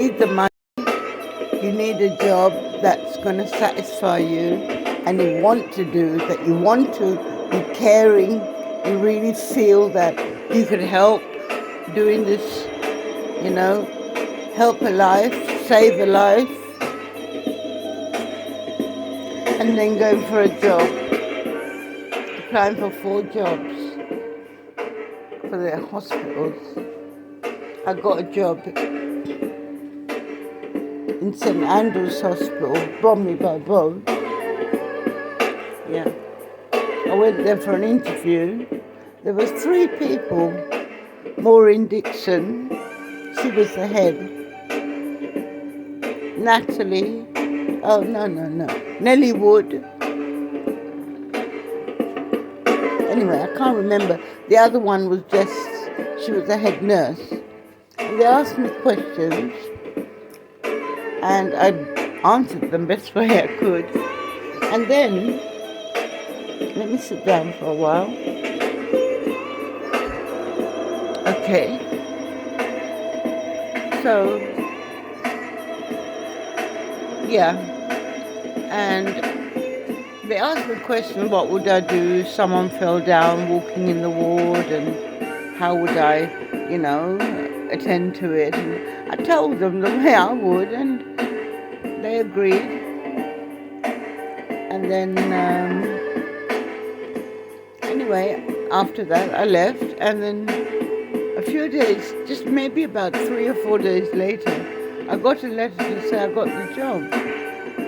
need the money, you need a job that's going to satisfy you and you want to do, that you want to be caring, you really feel that you could help doing this, help a life, save a life, and then going for a job, applying for 4 jobs for the hospitals. I got a job in St. Andrew's Hospital, Bromley by Bow. Yeah. I went there for an interview. There was 3 people. Maureen Dixon, she was the head. Natalie, no. Nellie Wood. Anyway, I can't remember. The other one was she was the head nurse. And they asked me questions, and I answered them best way I could. And then, let me sit down for a while. Okay. So, yeah. And they asked me a question, what would I do if someone fell down walking in the ward, and how would I, attend to it? And I told them the way I would, and they agreed. And then, anyway, after that I left, and then a few days, just maybe about 3 or 4 days later, I got a letter to say I got the job.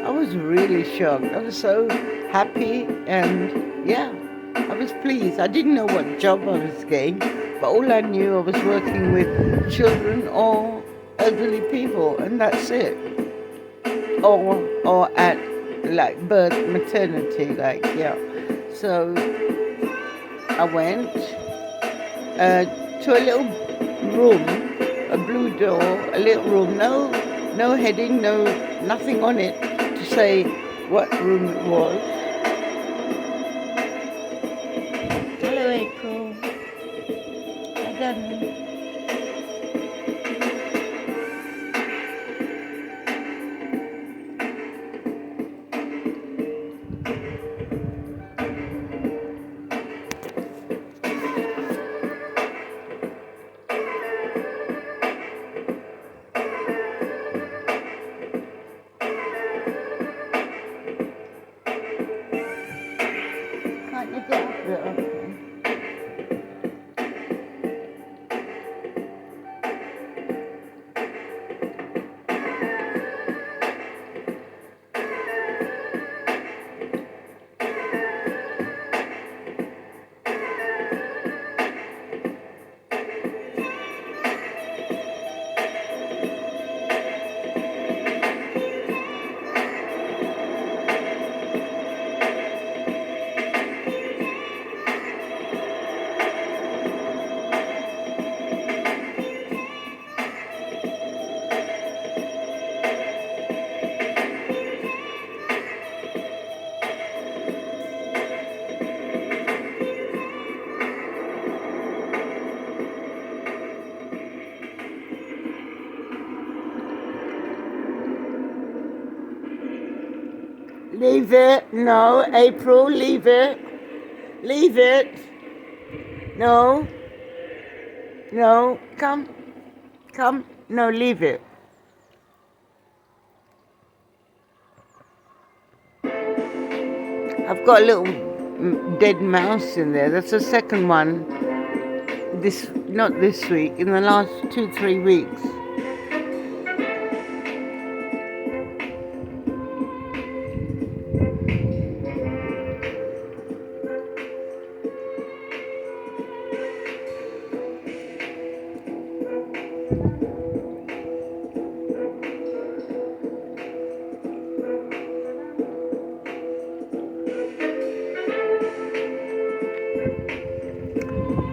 I was really shocked. I was so happy, and yeah, I was pleased. I didn't know what job I was getting, but all I knew, I was working with children or elderly people, and that's it. Or at like birth, maternity, yeah. So I went to a little room, a blue door, a little room, no heading, nothing on it to say what room it was. Hello, April. I don't know. Can't you get up there? Okay. Leave it. No, April, leave it. Leave it. No. No, come. No, leave it. I've got a little dead mouse in there. That's the second one. Not this week, in the last 2-3 weeks.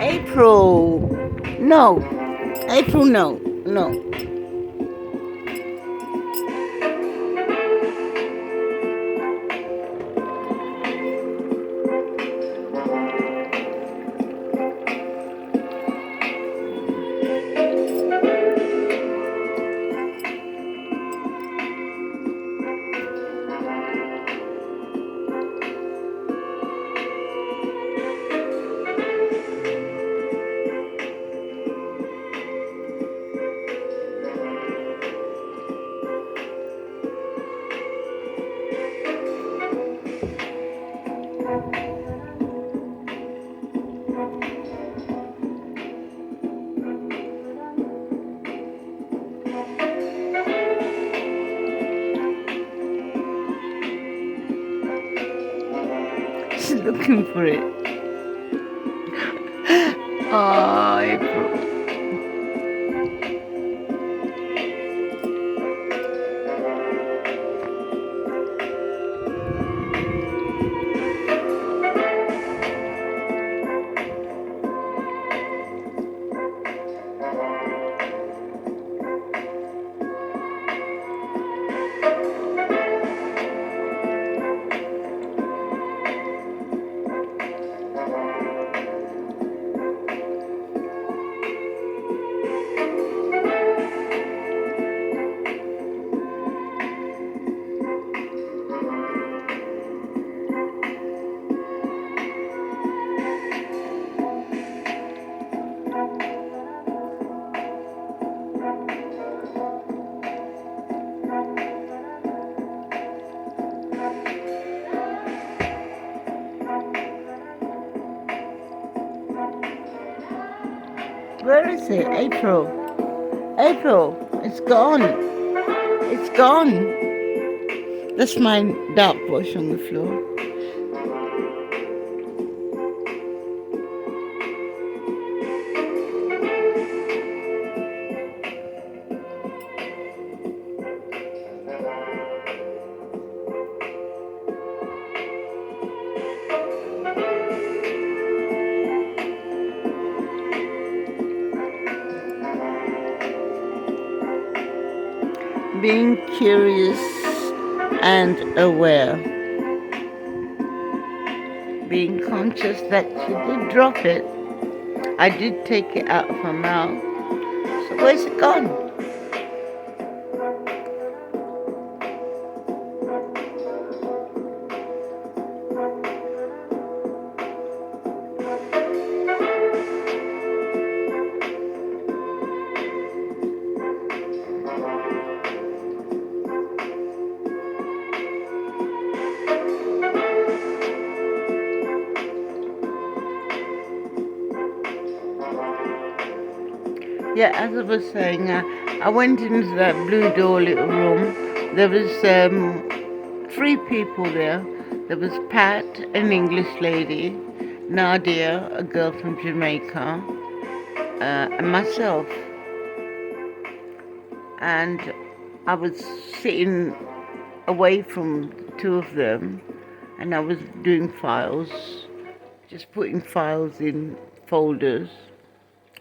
April, no. April, no. looking for it. Oh, April. Where is it? April. April. It's gone. It's gone. That's my dark wash on the floor. Being curious and aware. Being conscious that she did drop it. I did take it out of her mouth. So where's it gone? Yeah, as I was saying, I went into that blue door little room. There was 3 people there. There was Pat, an English lady, Nadia, a girl from Jamaica, and myself. And I was sitting away from 2 of them, and I was doing files, just putting files in folders.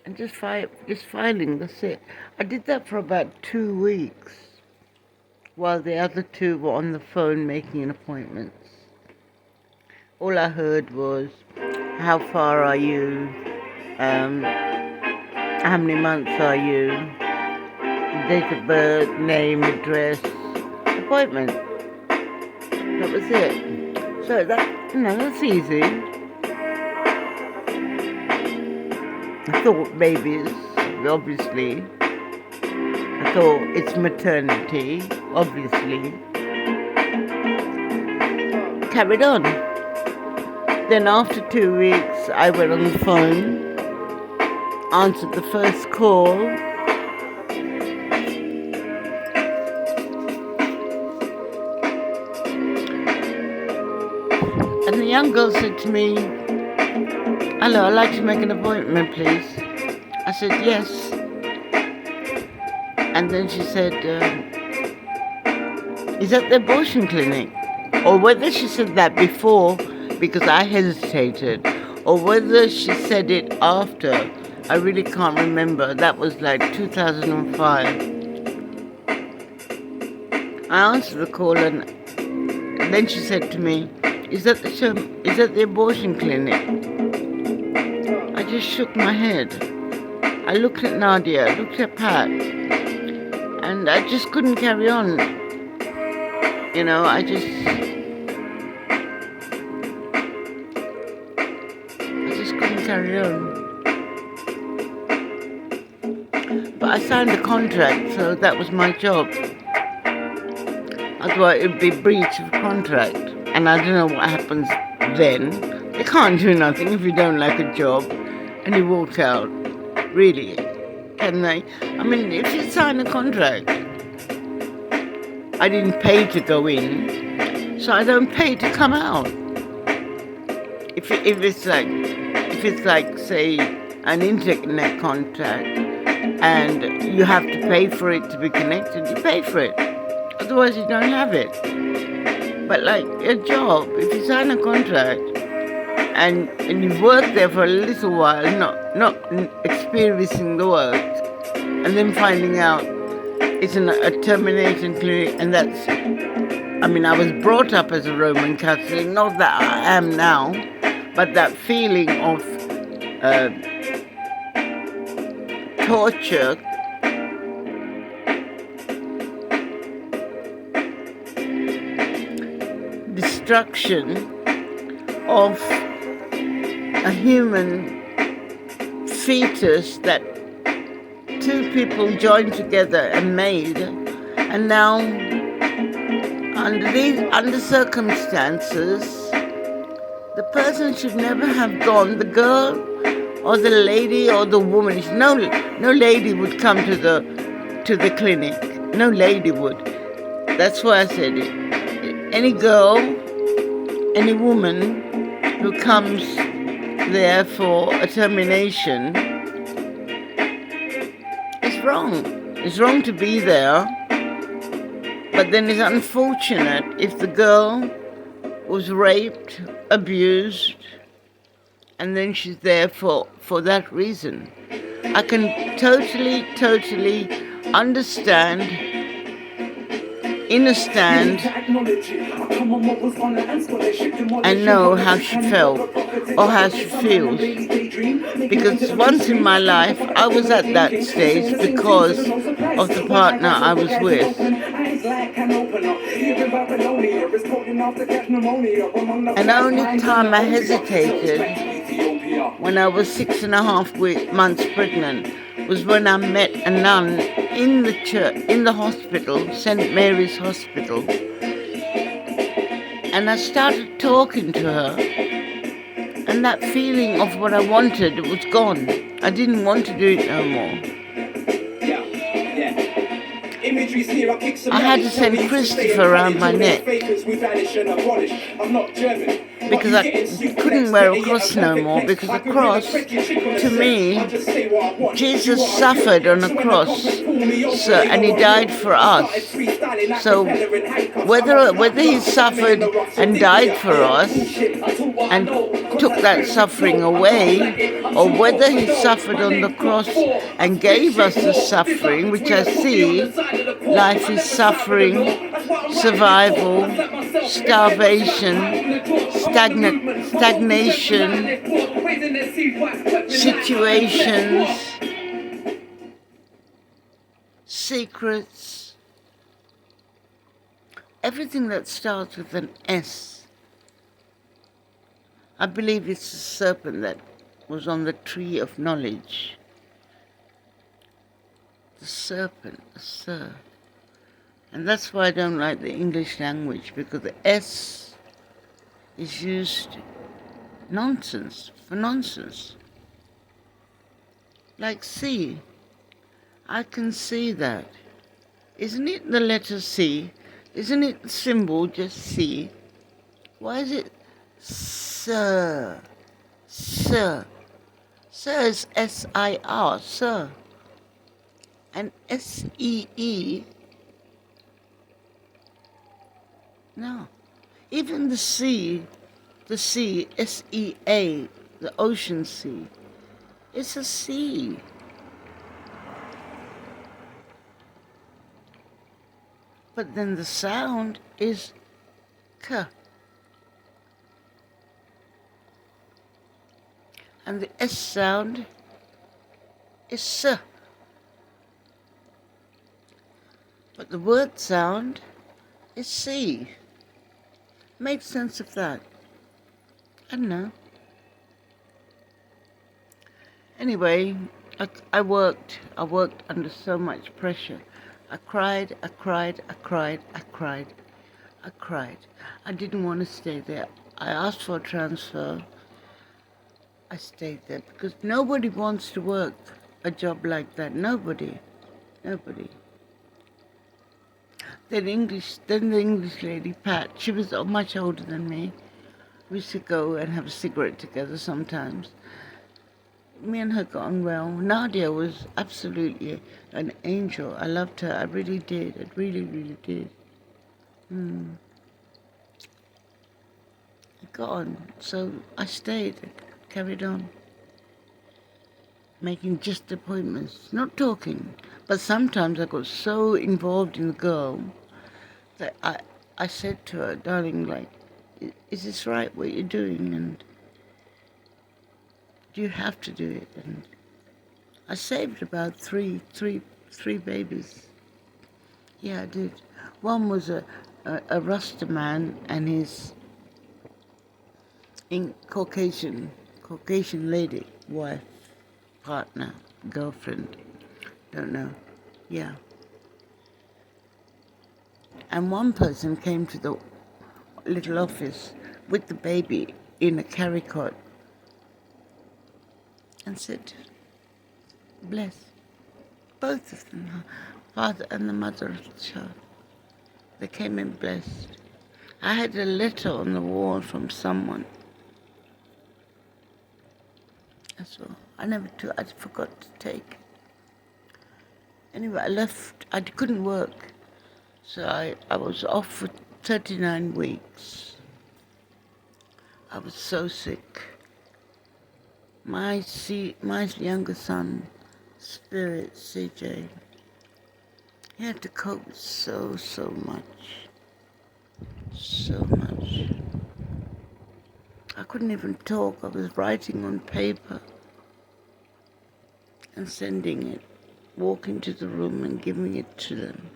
And just filing, that's it. I did that for about 2 weeks, while the other 2 were on the phone making appointments. All I heard was, how far are you? How many months are you? Date of birth, name, address, appointment. That was it. So that's easy. I thought babies, obviously. I thought it's maternity, obviously. Carried on. Then after 2 weeks, I went on the phone, answered the first call, and the young girl said to me, hello, I'd like to make an appointment, please. I said, yes. And then she said, is that the abortion clinic? Or whether she said that before, because I hesitated, or whether she said it after, I really can't remember. That was like 2005. I answered the call, and then she said to me, is that the abortion clinic? I just shook my head. I looked at Nadia, I looked at Pat, and I just couldn't carry on. You know, I just couldn't carry on. But I signed a contract, so that was my job. Otherwise it would be breach of contract. And I don't know what happens then. They can't do nothing if you don't like a job and you walk out. Really, can they? I mean, if you sign a contract, I didn't pay to go in, so I don't pay to come out. if it's like say an internet contact and you have to pay for it to be connected, you pay for it. Otherwise you don't have it. But like a job, if you sign a contract and you've worked there for a little while, not experiencing the work, and then finding out it's a termination clinic, and that's, I mean, I was brought up as a Roman Catholic, not that I am now, but that feeling of torture, destruction of a human fetus that two people joined together and made, and now under circumstances, the person should never have gone, the girl or the lady or the woman. No lady would come to the clinic. No lady would. That's why I said it. Any girl, any woman who comes there for a termination, it's wrong. It's wrong to be there. But then it's unfortunate if the girl was raped, abused, and then she's there for that reason. I can totally understand, understand and know how she felt or how she feels. Because once in my life I was at that stage because of the partner I was with. And the only time I hesitated when I was 6.5 months pregnant was when I met a nun in the church, in the hospital, St. Mary's Hospital. And I started talking to her, and that feeling of what I wanted was gone. I didn't want to do it no more. I had to send Christopher around my neck because I couldn't wear a cross no more, because the cross, to me, Jesus suffered on a cross, and he died for us. So whether he suffered and died for us and took that suffering away, or whether he suffered on the cross and gave us the suffering, which I see, life is suffering, survival, starvation, stagnation, situations, secrets, everything that starts with an S. I believe it's the serpent that was on the tree of knowledge. The serpent, the sir. And that's why I don't like the English language, because the S is used for nonsense. Like C. I can see that. Isn't it the letter C? Isn't it the symbol just C? Why is it sir? Sir. Sir is S-I-R, sir. And S-E-E, no. Even the sea, S-E-A, the ocean sea, it's a sea. But then the sound is K. And the S sound is S. But the word sound is C. Make sense of that. I don't know. Anyway, I worked under so much pressure. I cried. I didn't want to stay there. I asked for a transfer. I stayed there because nobody wants to work a job like that. Nobody. Then the English lady, Pat, she was much older than me. We used to go and have a cigarette together sometimes. Me and her got on well. Nadia was absolutely an angel. I loved her. I really did. I really, really did. I got on. So I stayed, carried on, making just appointments, not talking. But sometimes I got so involved in the girl that I said to her, darling, like, is this right what you're doing? And do you have to do it? And I saved about three babies. Yeah, I did. One was a Rasta man and his Caucasian lady, wife, partner, girlfriend, don't know. Yeah. And one person came to the little office with the baby in a carry cot and said, bless both of them, the father and the mother of the child. They came in blessed. I had a letter on the wall from someone. That's all. I forgot to take. Anyway, I left. I couldn't work. So I was off for 39 weeks. I was so sick. My younger son, Spirit, CJ, he had to cope with so much. So much. I couldn't even talk. I was writing on paper and sending it, walking to the room and giving it to them.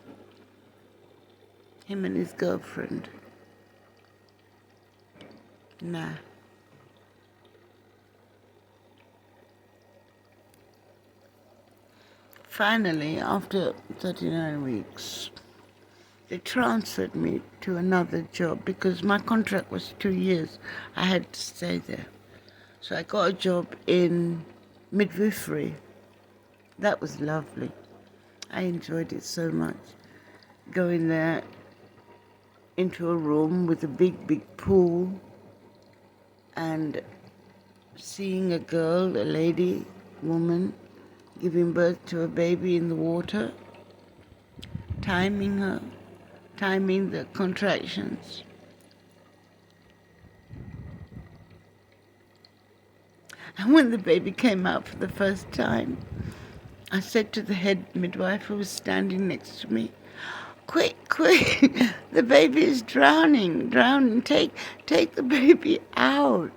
Him and his girlfriend. Nah. Finally, after 39 weeks, they transferred me to another job because my contract was 2 years. I had to stay there. So I got a job in midwifery. That was lovely. I enjoyed it so much. Going there into a room with a big pool and seeing a girl, a lady, woman, giving birth to a baby in the water, timing the contractions. And when the baby came out for the first time, I said to the head midwife who was standing next to me, quick, the baby is drowning, take the baby out.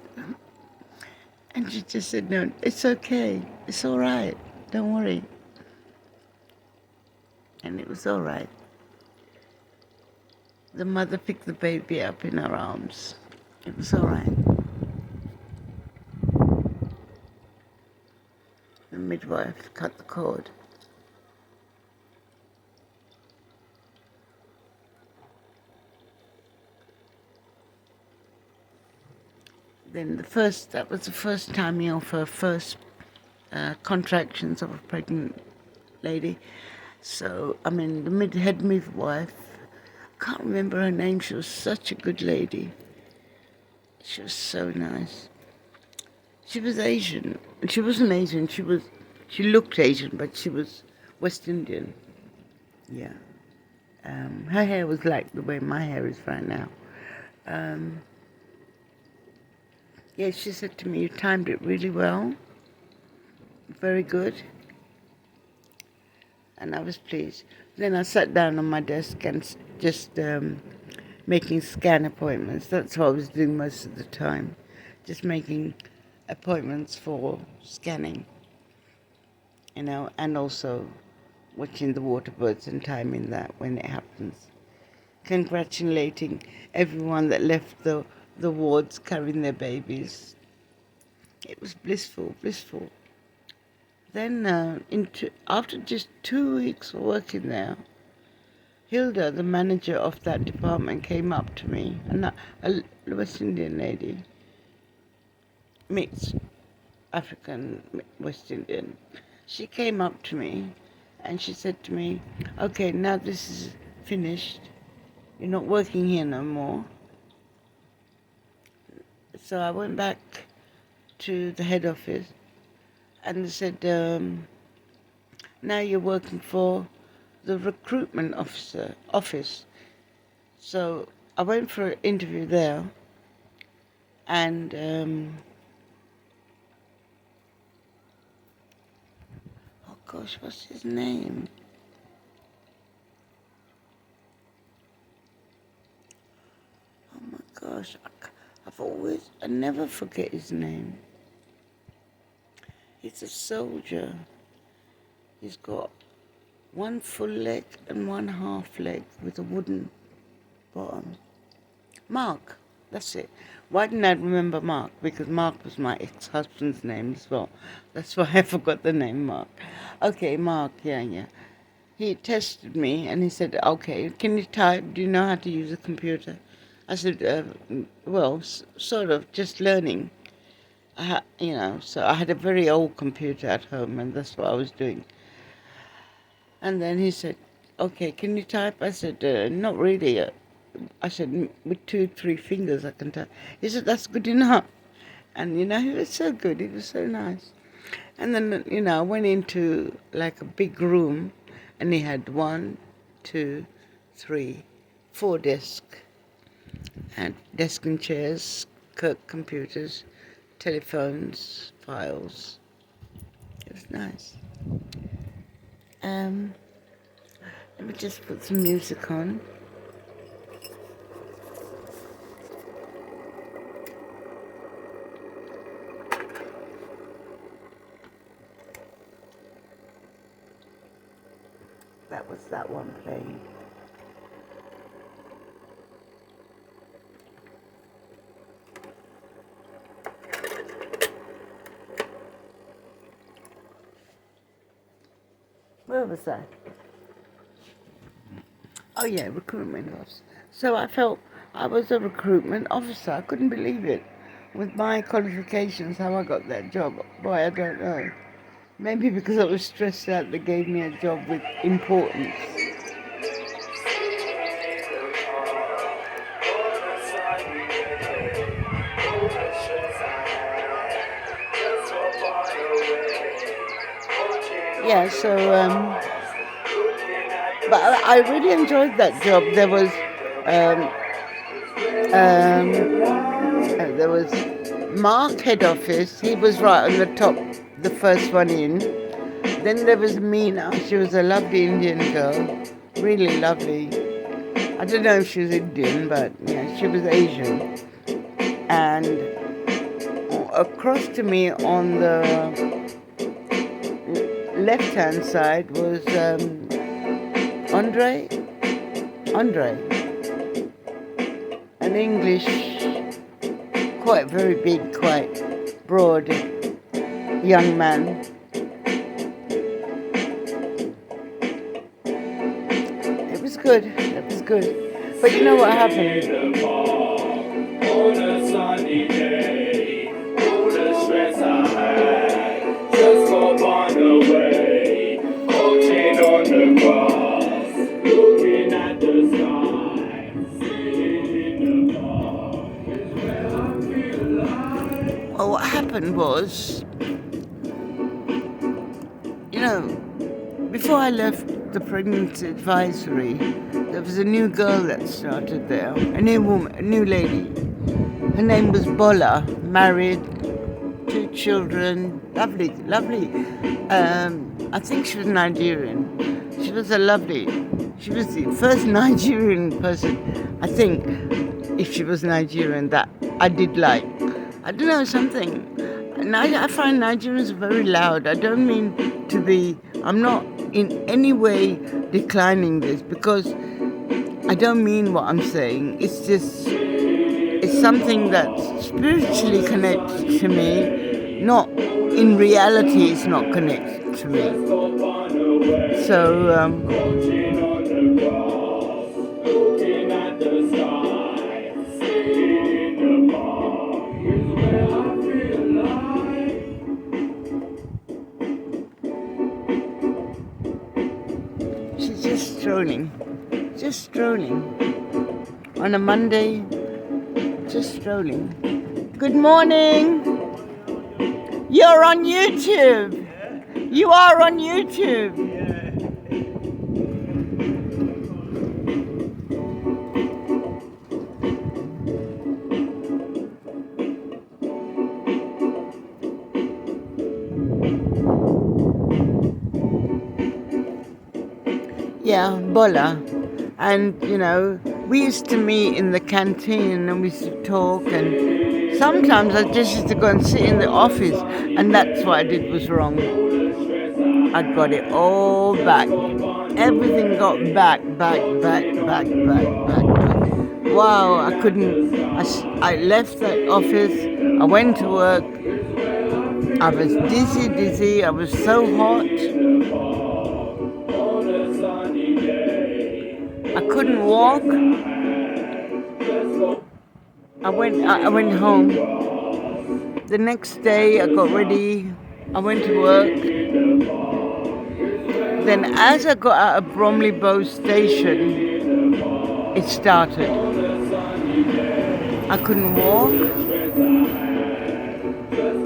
And she just said, no, it's okay, it's all right, don't worry. And it was all right. The mother picked the baby up in her arms. It was all right. The midwife cut the cord. Then that was the first timing of her first contractions of a pregnant lady. So, the head midwife, I can't remember her name, she was such a good lady. She was so nice. She was Asian. She wasn't Asian, she looked Asian, but she was West Indian. Yeah. Her hair was like the way my hair is right now. Yeah, she said to me, you timed it really well. Very good. And I was pleased. Then I sat down on my desk and just making scan appointments. That's what I was doing most of the time. Just making appointments for scanning, and also watching the water births and timing that when it happens. Congratulating everyone that left the wards carrying their babies. It was blissful. Then after just 2 weeks of working there, Hilda, the manager of that department, came up to me, a West Indian lady, mixed African, West Indian. She came up to me and she said to me, okay, now this is finished. You're not working here no more. So I went back to the head office and they said, now you're working for the recruitment office. So I went for an interview there, and oh gosh, what's his name? Oh my gosh, I never forget his name. He's a soldier. He's got one full leg and one half leg with a wooden bottom. Mark, that's it. Why didn't I remember Mark? Because Mark was my ex-husband's name as well. That's why I forgot the name Mark. Okay, Mark, yeah. He tested me and he said, okay, can you type? Do you know how to use a computer? I said, well, sort of, just learning. So I had a very old computer at home and that's what I was doing. And then he said, okay, can you type? I said, not really. I said, with 2-3 fingers I can type. He said, that's good enough. And, he was so good. He was so nice. And then, I went into like a big room and he had 1, 2, 3, 4 desks. And desk and chairs, computers, telephones, files. It was nice. Let me just put some music on. That was that one playing. Where was that? Oh yeah, recruitment officer. So I felt I was a recruitment officer. I couldn't believe it. With my qualifications, how I got that job. Boy, I don't know. Maybe because I was stressed out, they gave me a job with importance. Yeah, so, but I really enjoyed that job. There was Mark, head office. He was right on the top, the first one in. Then there was Meena. She was a lovely Indian girl, really lovely. I don't know if she was Indian, but she was Asian. And across to me on the left-hand side was Andre, an English, quite very big, quite broad young man. It was good. But you know what happened? On a sunny day, all the stress I had just gone away. Coaching on the grass, looking at the sky, sitting in the park is where I feel alive. Well, what happened was, before I left the pregnancy advisory, there was a new girl that started there, a new lady. Her name was Bola, married, 2 children, lovely. I think she was Nigerian. She was the first Nigerian person, I think, if she was Nigerian, that I did like. I don't know, something. I find Nigerians very loud. I don't mean to be, I'm not in any way declining this, because I don't mean what I'm saying. It's just, it's something that spiritually connects to me, not in reality it's not connected to me. So, she's just strolling on a Monday, just strolling. Good morning. You're on YouTube. You are on YouTube. Yeah, Bola. And, we used to meet in the canteen and we used to talk, and sometimes I just used to go and sit in the office, and that's what I did was wrong. I got it all back. Everything got back. Wow, I couldn't. I left that office. I went to work. I was dizzy. I was so hot. I couldn't walk. I went home. The next day I got ready. I went to work. Then as I got out of Bromley Bow Station, it started. I couldn't walk.